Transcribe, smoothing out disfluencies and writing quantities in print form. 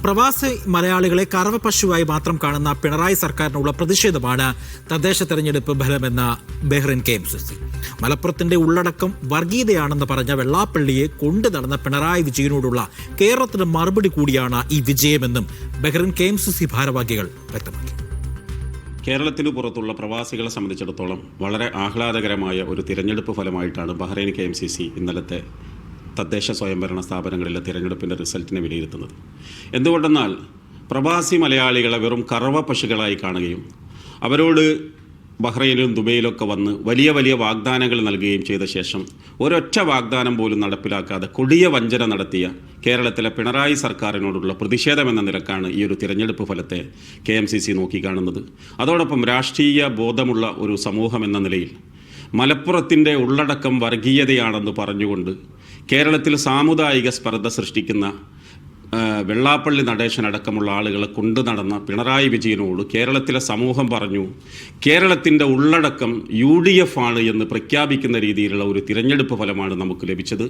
പ്രവാസി മലയാളികളെ കറവ പശുവായി മാത്രം കാണുന്ന പിണറായി സർക്കാരിനുള്ള പ്രതിഷേധമാണ് തദ്ദേശ തെരഞ്ഞെടുപ്പ് ഫലമെന്ന ബഹ്റിൻ KMCC. മലപ്പുറത്തിന്റെ ഉള്ളടക്കം വർഗീയതയാണെന്ന് പറഞ്ഞ വെള്ളാപ്പള്ളിയെ കൊണ്ടു നടന്ന പിണറായി വിജയനോടുള്ള കേരളത്തിന്റെ മറുപടി കൂടിയാണ് ഈ വിജയമെന്നും ബഹ്റിൻ KMCC ഭാരവാഹികൾ വ്യക്തമാക്കി. കേരളത്തിനു പുറത്തുള്ള പ്രവാസികളെ സംബന്ധിച്ചിടത്തോളം വളരെ ആഹ്ലാദകരമായ ഒരു തിരഞ്ഞെടുപ്പ് ഫലമായിട്ടാണ് ബഹ്റൈൻ KMCC ഇന്നലത്തെ തദ്ദേശ സ്വയംഭരണ സ്ഥാപനങ്ങളിലെ തിരഞ്ഞെടുപ്പിൻ്റെ റിസൾട്ടിനെ വിലയിരുത്തുന്നത്. എന്തുകൊണ്ടെന്നാൽ പ്രവാസി മലയാളികളെ വെറും കറവ പശുക്കളായി കാണുകയും അവരോട് ബഹ്റൈനിലും ദുബൈയിലൊക്കെ വന്ന് വലിയ വലിയ വാഗ്ദാനങ്ങൾ നൽകുകയും ചെയ്ത ശേഷം ഒരൊറ്റ വാഗ്ദാനം പോലും നടപ്പിലാക്കാതെ കൊടിയ വഞ്ചന നടത്തിയ കേരളത്തിലെ പിണറായി സർക്കാരിനോടുള്ള പ്രതിഷേധമെന്ന നിലക്കാണ് ഈ ഒരു തിരഞ്ഞെടുപ്പ് ഫലത്തെ KMCC നോക്കിക്കാണുന്നത്. അതോടൊപ്പം രാഷ്ട്രീയ ബോധമുള്ള ഒരു സമൂഹം എന്ന നിലയിൽ മലപ്പുറത്തിൻ്റെ ഉള്ളടക്കം വർഗീയതയാണെന്ന് പറഞ്ഞുകൊണ്ട് കേരളത്തിൽ സാമുദായിക സ്പർദ്ധ സൃഷ്ടിക്കുന്ന വെള്ളാപ്പള്ളി നടേശനടക്കമുള്ള ആളുകളെ കൊണ്ടു നടന്ന പിണറായി വിജയനോട് കേരളത്തിലെ സമൂഹം പറഞ്ഞു, കേരളത്തിൻ്റെ ഉള്ളടക്കം UDF ആണ് എന്ന് പ്രഖ്യാപിക്കുന്ന രീതിയിലുള്ള ഒരു തിരഞ്ഞെടുപ്പ് ഫലമാണ് നമുക്ക് ലഭിച്ചത്.